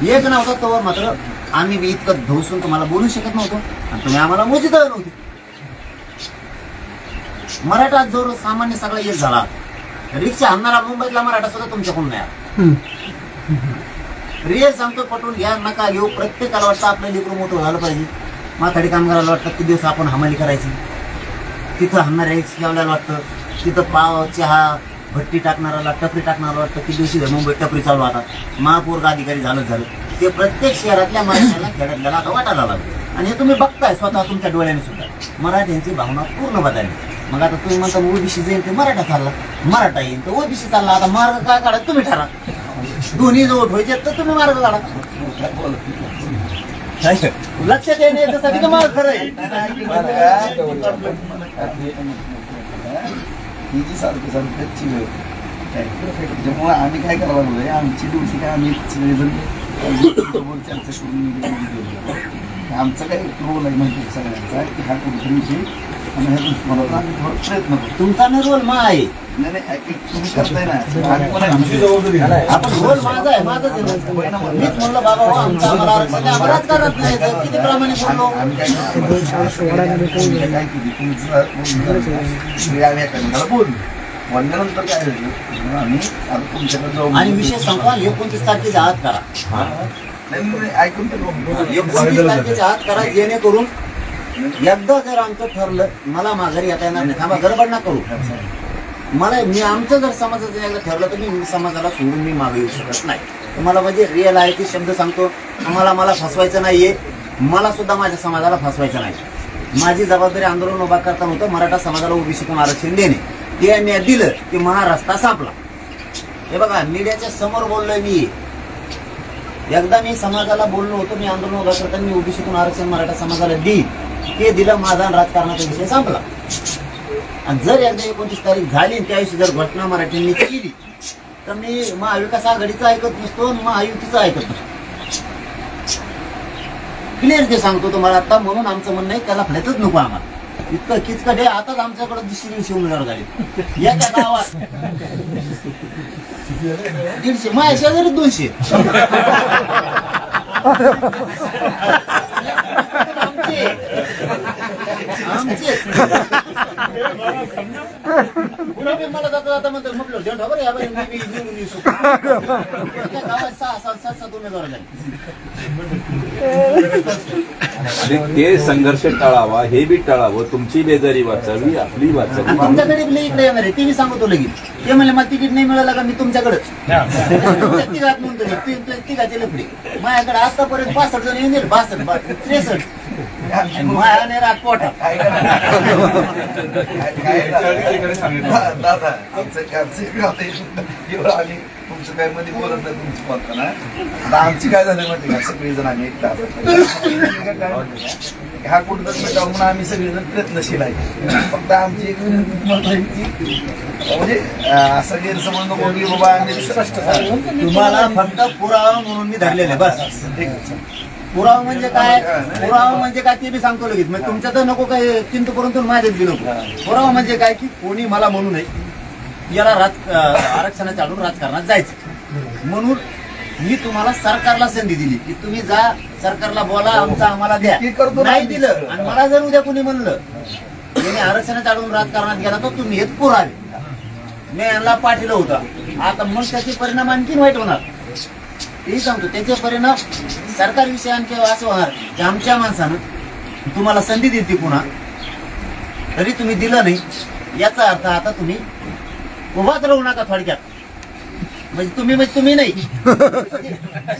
एक नव्हतं तोवर मात्र आम्ही इतकं धवसून तुम्हाला बोलू शकत नव्हतो, आणि तुम्ही आम्हाला मोजित नव्हती. मराठा जोर सामान्य सगळा एक झाला. रिक्षा आणणारा मुंबईतला मराठा सुद्धा तुमच्याकडून नाही. रिअल सांगतो, पटवून घ्या नका घेऊ. प्रत्येकाला वाटतं आपलं लेकरू मोठं झालं पाहिजे. माथाडी कामगाराला वाटतं किती दिवस आपण हमाली करायची, तिथं हाणणाऱ्या शिकवल्याला वाटतं, तिथं पाव चहा भट्टी टाकणाराला टपरी टाकणारा वाटतं किती दिवशी मुंबईत टपरी चालू. आता महापूर्ग अधिकारी झालं ते प्रत्येक शहरातल्या माणसाला खेड्यातल्याला आता वाटायला लागलं. आणि हे तुम्ही बघताय स्वतः तुमच्या डोळ्याने सुद्धा. मराठ्यांची भावना पूर्ण बदलली. मग आता तुम्ही म्हणता ओबीसी जाईल ते मराठा चालला, मराठा येईल तर ओबीसी चालला. आता मार्ग काय काढा तुम्ही ठरा. दोन्ही जवळ व्हायचे तर तुम्ही मार्ग काढा. लक्षात येणे याच्यासाठी का मार्ग खरं आहे. ही जी सारखी वेळ त्याच्यामुळे आम्ही काय करायला लागलोय, आमची दिवशी काय आम्ही सगळेजण चर्चा करून आमचा काय रोल आहे माहिती सगळ्यांचा की हा कुठेतरी आणि ह्या दुश्मनाचा आम्ही थोडा प्रयत्न करतो. तुमचा न रोल मा आहे. नाही नाही तुम्ही करताय ना आम्ही पण आमची जबाबदारी आहे. आपण रोल माझा आहे, माझाच आहे. मीच म्हणलं बाबा हो आमचं आम्हाला आरक्षण आहे, आम्हालाच करत नाही. तर किती प्रामाणिक बोललो. आम्ही काय केली तुम्ही आम्ही एखाद्याला बोललो बोलल्यानंतर काय झालं आम्ही आता तुमच्याकडे जाऊ आणि विषय संपवा 29 तारखेच्या आत करा. नाही ऐकून तर 29 तारखेच्या आत करा, जेणेकरून एकदा जर आमचं ठरलं मला माघारी येता येणार नाही. थांबा, गडबड ना करू. मी आमचं जर समाजाचं एकदा ठरलं तर मी समाजाला सोडून मी मागे येऊ शकत नाही. तुम्हाला म्हणजे रिअल आहे ते शब्द सांगतो. मला फसवायचं नाहीये, मला सुद्धा माझ्या समाजाला फसवायचं नाही. माझी जबाबदारी आंदोलन उभा करताना होतं मराठा समाजाला ओबीसीतून आरक्षण देणे. ते मी दिलं की महाराष्ट्र सापला. हे बघा मीडियाच्या समोर बोललोय मी. एकदा मी समाजाला बोललो होतो, मी आंदोलन उभा करताना मी ओबीसीतून आरक्षण मराठा समाजाला देईन. ते दिलं, माझा राजकारणाचा विषय संपला. आणि जर एकदा 29 तारीख झाली त्या दिवशी जर घटना मराठ्यांनी केली तर मी महाविकास आघाडीचं ऐकत नसतो, महायुतीचं ऐकत नसतो. क्लिअर ते सांगतो तुम्हाला आता. म्हणून आमचं म्हणणं आहे त्याला फळतच नको आम्हाला. इतकं किचकट आहे. आताच आमच्याकडे 200 उमेदवार झाले एका गावात. 150 माझ्या शेजारी 200. आमचे मला जाता जाता म्हणतो म्हटलं जेवढा बरं यावेळी मी घेऊन येऊ शकतो. गावात 6-7 उमेदवार झाले. आणि ते संघर्ष टाळावा, हे बी टाळावं. तुमची बेजारी वाचावी, आपली वाचावी. तुमच्याकडे इकडे येणार आहे ते मी सांगतो लगेच. ते म्हणले मला तिकीट नाही मिळालं का मी तुमच्याकडेच तिघात म्हणतो तिघाचे लफडे. माझ्याकडे आतापर्यंत 65 जण येऊन गेले. 62, 63 मायाने राजपोटा. दादा आम्ही तुमचं काय मध्ये बोलत नाही तुमचं म्हणता ना. आता आमची काय झालं माहिती का सगळेजण आम्ही एकदा हा कुठं म्हणून आम्ही सगळेजण प्रयत्नशील आहे. फक्त आमची एक म्हणजे असं गैरसमज नको की बाबा आम्ही स्पष्ट तुम्हाला फक्त पुरावा म्हणून मी धरलेले बस. पुरावा म्हणजे काय? पुरावा म्हणजे काय ते बी सांगतो लगेच. म्हणजे तुमच्या तर नको काय चिंतू परंतु माझ्याच बी नको. पुरावा म्हणजे काय की कोणी मला म्हणू नये याला आरक्षणाच्या आडून राजकारणात जायचं. म्हणून मी तुम्हाला सरकारला संधी दिली की तुम्ही जा सरकारला बोला आमचं आम्हाला द्या. नाही दिलं आणि मला जर उद्या कोणी म्हणलं याने आरक्षणाच्या आडून राजकारणात गेला तर तुम्ही हेच पुरावे. मी यांना पाठीलं होतं. आता मग त्याचे परिणाम आणखीन वाईट होणार. तेही सांगतो त्याचे परिणाम सरकार विषय आणखी असं होणार की आमच्या माणसानं तुम्हाला संधी दिली पुन्हा तरी तुम्ही दिलं नाही. याचा अर्थ आता तुम्ही उभाच राहू नका थोडक्यात. म्हणजे तुम्ही नाही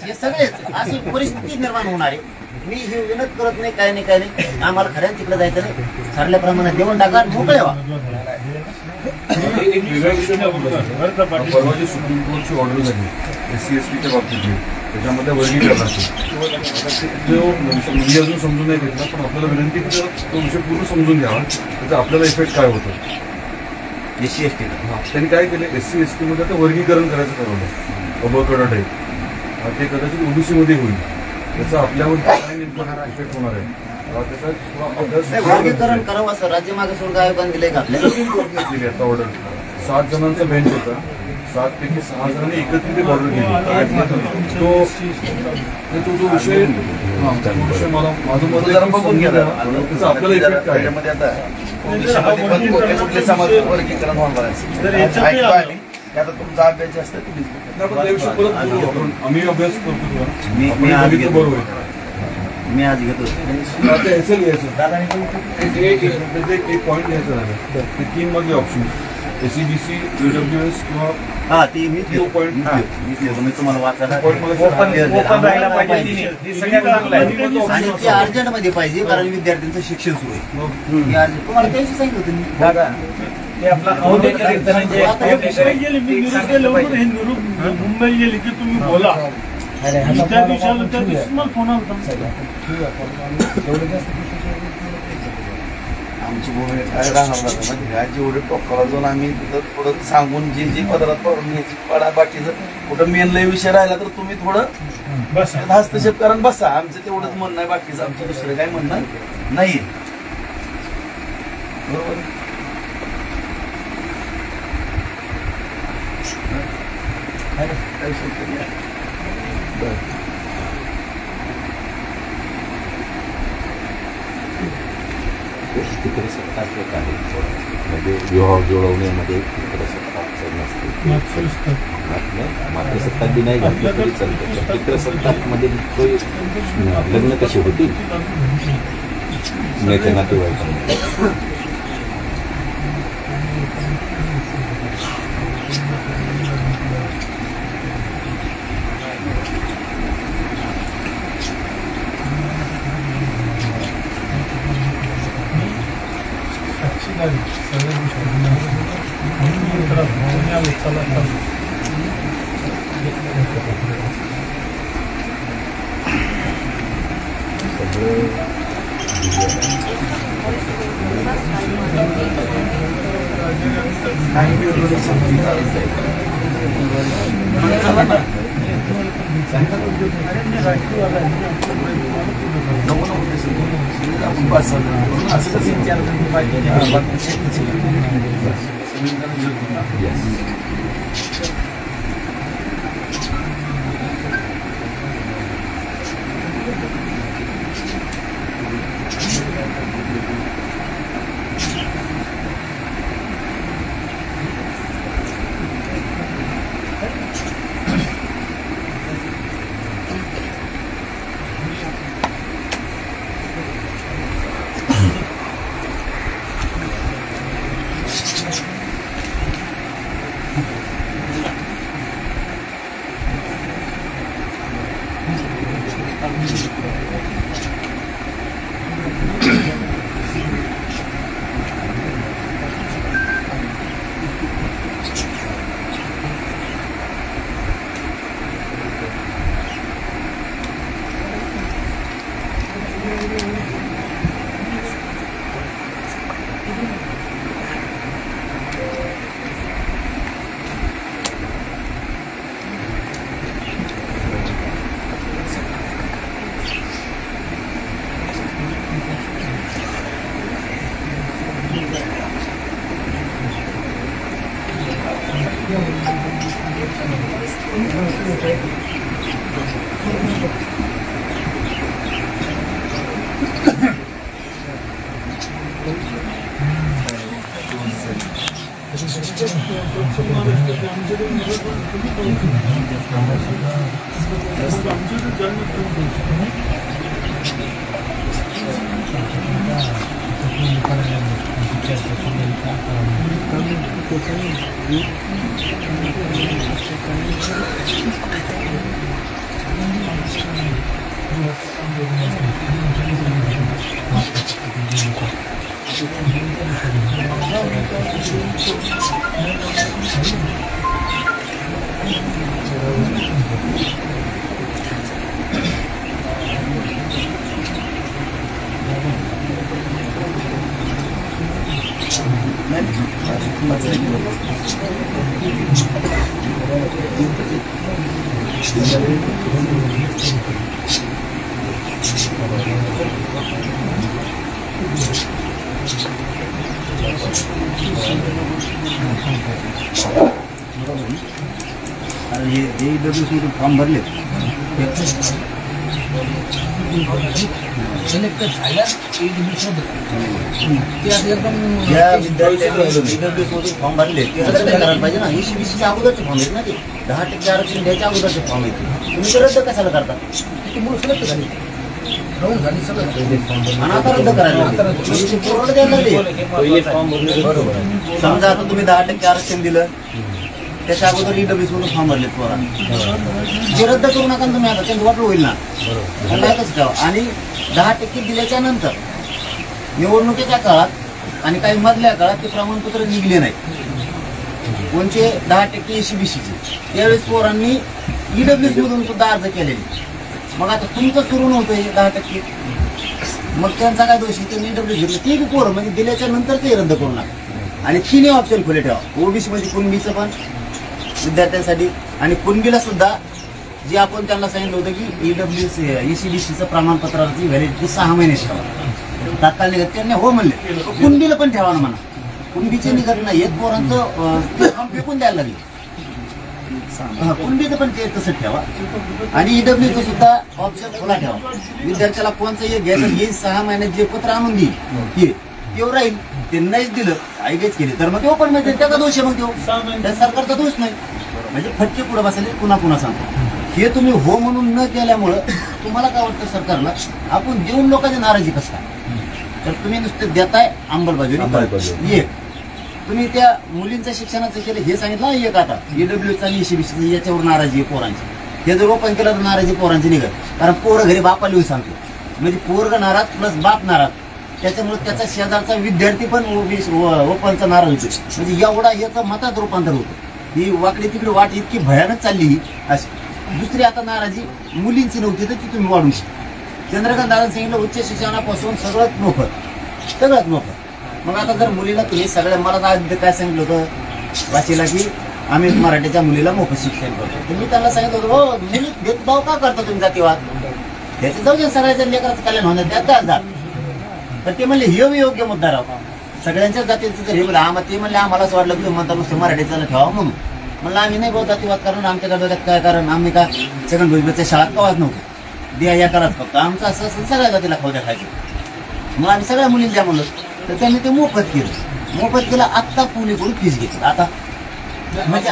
हे सगळेच अशी परिस्थिती निर्माण होणार आहे. मी हे विनंती करत नाही काय नाही. आम्हाला खऱ्याच तिकडे जायचं नाही. ठरल्या प्रमाणात देऊन टाका मोकळे व्हा. एक वेगळ्या विषयाने परवाची सुप्रीम कोर्टची ऑर्डर झाली SC/STच्या बाबतीत. त्याच्यामध्ये वर्गीकरणाची मी अजून समजून नाही घेतला. पण आपल्याला विनंती की तो विषय पूर्ण समजून घ्यावा. त्याचा आपल्याला इफेक्ट काय होतो. SC/ST त्यांनी काय केलं SC/ST मध्ये आता वर्गीकरण करायचं ठरवलं. अबकडं टाईप ते कदाचित OBC मध्ये होईल. त्याचा आपल्यावर काय नेमका इफेक्ट होणार आहे वर्गीकरण करावं असं राज्य मागासवर्ग आयोगाने दिलंय का आपल्याला? आता ऑर्डर 7 जणांचा बेंच होता. 7 पैकी 6 जणांनी एकत्रित ऑर्डर केली. तो विषय मला माझं मत जरा बघून घ्या. त्याचा आपल्याला इफेक्ट काय त्याच्यामध्ये आता कुठले समाज वर्गीकरण होणार आहे. आता तुमचा अभ्यास जास्त आम्ही अभ्यास करतो. मी आज घेतो. बरोबर मी आज घेतो. आता ह्याचं घ्यायचं एक पॉईंट घ्यायचं झालं. ते 3 मधले ऑप्शन SCBC EWS किंवा हा ती मी तो पॉईंट मी तुम्हाला वाचायला आणि ती अर्जंट मध्ये पाहिजे कारण विद्यार्थ्यांचं शिक्षण सुरू आहे. तुम्हाला त्याविषयी सांगितलं होतं मी. मुंबई गेली की तुम्ही बोला. त्या दिवशी मला फोन आला. आमची भूमिका काय राहणार जेवढे टोकाला जाऊन आम्ही तिथं थोडं सांगून जे पदार्थ पडून घ्यायची पडा बाकीचं कुठं मेनला विषय राहिला तर तुम्ही थोडं हस्तक्षेप कारण बसा. आमचं तेवढंच म्हणणं आहे. बाकीचं आमचं दुसरं काय म्हणणं नाही. बरोबर आहे. काही शक्य नाही. तिकडे सत्ताच एक आहे म्हणजे विवाह जुळवण्यामध्ये तिकडे सत्ताच नसते. मात्र सत्ता बी नाही घातलं तरी चालतं. तिकडे सत्तामध्ये लग्न कशी होती नेते नातेवाईकांमध्ये. फॉर्म भरले ज्या विद्यार्थ्यांनी फॉर्म भरले ते रद्द करायला पाहिजे ना. ECBCच्या अगोदरचे फॉर्म आहेत ना ते 10% आरक्षण द्यायच्या अगोदरचे फॉर्म आहेत. तुम्ही ते रद्द कशाला करता? आणि आता रद्द करायला पूर्ण द्यायला लागले. समजा आता तुम्ही 10% आरक्षण दिलं त्याच्या अगोदर EWS मधून फॉर्म भरलेत पोरा जे रद्द करू नका तुम्ही. आता त्यांचं वाटलं होईल ना माहीतच ठेवा. आणि 10% दिल्याच्या नंतर निवडणुकीच्या काळात आणि काही मधल्या काळात ते प्रमाणपत्र निघले नाही कोणचे 10% ECBCचे. त्यावेळेस पोरांनी EWS मधून सुद्धा अर्ज केलेले. मग आता तुमचं सुरू नव्हतं हे 10%. मग त्यांचा काय दोष आहे? त्यांनी EWS घेतलं ते बी पोरं म्हणजे दिल्याच्या नंतर ते रद्द करू नका. आणि तिन्ही ऑप्शन खुले ठेवा. OBC मध्ये कुणबीचं पण विद्यार्थ्यांसाठी आणि कुणबीला सुद्धा जे आपण त्यांना सांगितलं होतं की ECBCचं प्रमाणपत्राची व्हॅलिडिटी 6 महिने ठेवा. तात्काळ निघत त्यांनी हो म्हणले, कुंडीला पण ठेवा ना म्हणा. कुंडीचे निघत नाहीयेत, पोरांचं ते फॉर्म फेकून द्यायला लागले. कुंडीचं पण ते तसं ठेवा आणि ईडब्ल्यूचं सुद्धा ऑप्शन खुला ठेवा. विद्यार्थ्याला कोणचं एक घ्यायचं, हे 6 महिन्यात जे पत्र आणून देईल हे तेव्हा राहील. ते नाहीच दिलं, आयगेच केली तर मग ते ओपन मध्ये त्याचा दोष आहे. मग तो त्या सरकारचा दोष नाही. म्हणजे फटके पुढे बसले. पुन्हा पुन्हा सांगतो, हे तुम्ही हो म्हणून न केल्यामुळं तुम्हाला काय वाटतं सरकारला, आपण देऊन लोकांची नाराजी कसं काय? तर तुम्ही नुसते देताय अंमलबजावणी. एक तुम्ही त्या मुलींच्या शिक्षणाचं केलं हे सांगितलं. एक आता ईडब्ल्यूचा आणि ECBC याच्यावर नाराजी आहे पोरांची. हे जर ओपन केलं तर नाराजी पोरांची निघत. कारण पोरं घरी बापाला येऊन सांगतो, म्हणजे पोरग नाराज प्लस बाप नाराज. त्याच्यामुळे त्याचा शेजारचा विद्यार्थी पण ओपनचा नाराज होतो. म्हणजे एवढा याचं मतात रूपांतर होतं. ही वाकडी तिकडे वाट इतकी भयानक चालली ही अशी. दुसरी आता नाराजी मुलींची नव्हती तर ती तुम्ही वाढून. चंद्रकांत दादा सांगितलं उच्च शिक्षणापासून सगळंच मोफत, सगळंच मोफत. मग आता जर मुलीला तुम्ही सगळ्या, मला काय सांगितलं होतं वाचीला की आम्ही मराठीच्या मुलीला मोफत शिक्षण करतो. तुम्ही त्यांना सांगितलं होतं हो मुली भेदभाव का करता तुम्ही जातीवाद, त्याचे जाऊ दे, सगळ्याच्या लेकराचं कल्याण होणार त्यात काय झालं. तर ते म्हणले हे योग्य मुद्दा राहतो. सगळ्यांच्या जातीचं जर हे बोला आम्हाला, ते म्हणले आम्हाला असं वाटलं की म्हणता नुसतं मराठीचं ठेवा म्हणून. म्हणलं आम्ही नाही बहुत जातीवाद, कारण आमच्याकडे काय, कारण आम्ही काय सेकंड भुजबळच्या शाळात कवाच नव्हतो द्या या कराच फक्त आमचं असं असं सगळ्या जातीला खाऊ द्या खायचं. मग आम्ही सगळ्या मुलींना द्या म्हणलं, तर त्यांनी ते मोफत केलं. मोफत केलं. आत्ता मुलीकडून फीस घेतली. आता म्हणजे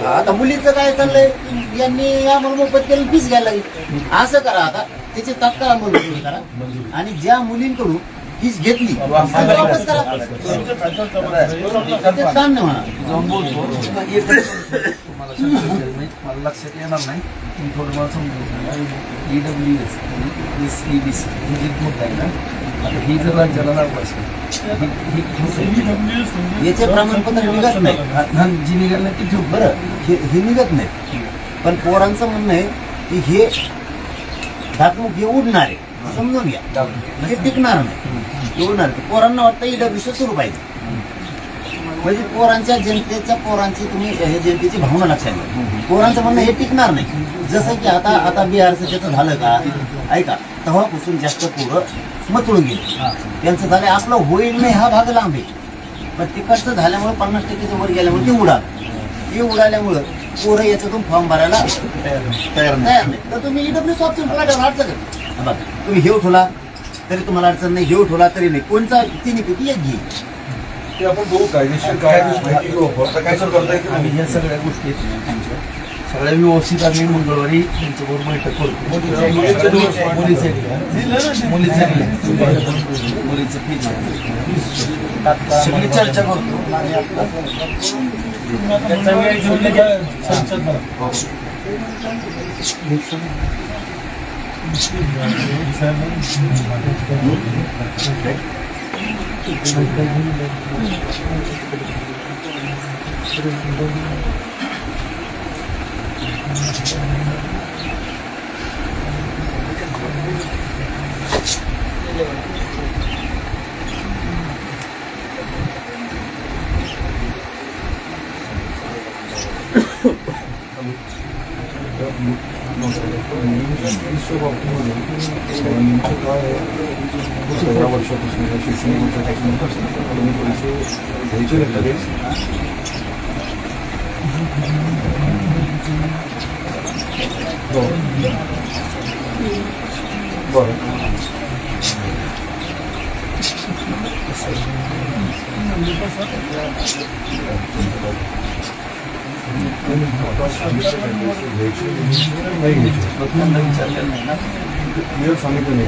आता मुलीचं काय चाललंय, यांनी आम्हाला मोफत केलं फीस घ्यायला लागली. असं करा आता, त्याचे तात्काळ अंमलबजावणी करा आणि ज्या मुलींकडून फीस घेतली वापस करा. ते काम नाही म्हणा. मला लक्षात येणार नाही, तुम्ही थोडं मला समजून EWS आणि ECBC ही जी मुद्दा आहे ना, आता ही जर राज्याला लागू असेल याचे प्रमाणपत्र निघत नाही. जी निघाल नाही ती ठेवू. बरं हे निघत नाही, पण पोरांचं म्हणणं आहे की हे धाकमुख हे उडणार आहे. समजून घ्या, हे टिकणार नाही, उडणार. पोरांना वाटतं EWS सुरू पाहिजे. म्हणजे पोरांच्या जनतेच्या पोरांची तुम्ही हे जनतेची भावना लक्षात घ्या. पोरांचं म्हणणं हे टिकणार नाही. जसं की आता बिहारचं त्याचं झालं का, ऐका, तेव्हापासून जास्त पोरं मचळून गेले. त्यांचं झालं आपलं होईल नाही हा भाग लांब आहे. पण तिकडचं झाल्यामुळे 50% वर गेल्यामुळे ते उडालं. ते उडाल्यामुळं पोरं याच्यातून फॉर्म भरायला तयार नाही. तर तुम्ही EWS ऑप्शन ठेवला अडचण आहे. बघा तुम्ही हे ठेवला तरी तुम्हाला अडचण नाही, हे ठेवला तरी नाही. कोणचा तिन्हीपैकी एक घे. ते आपण बघू कायदेशीर काय माहिती घेऊ. आता काय सर करताय की आम्ही ह्या सगळ्या गोष्टी सगळ्या व्यवस्थित आम्ही मंगळवारी त्यांच्याबरोबर बैठक करतो. मुलीचं फीस सगळी चर्चा करतो आणि वर्षापासून शैक्षणिक वर्षापासून पैसे घ्यायचे लगेच. बरं सांगितलं नाही.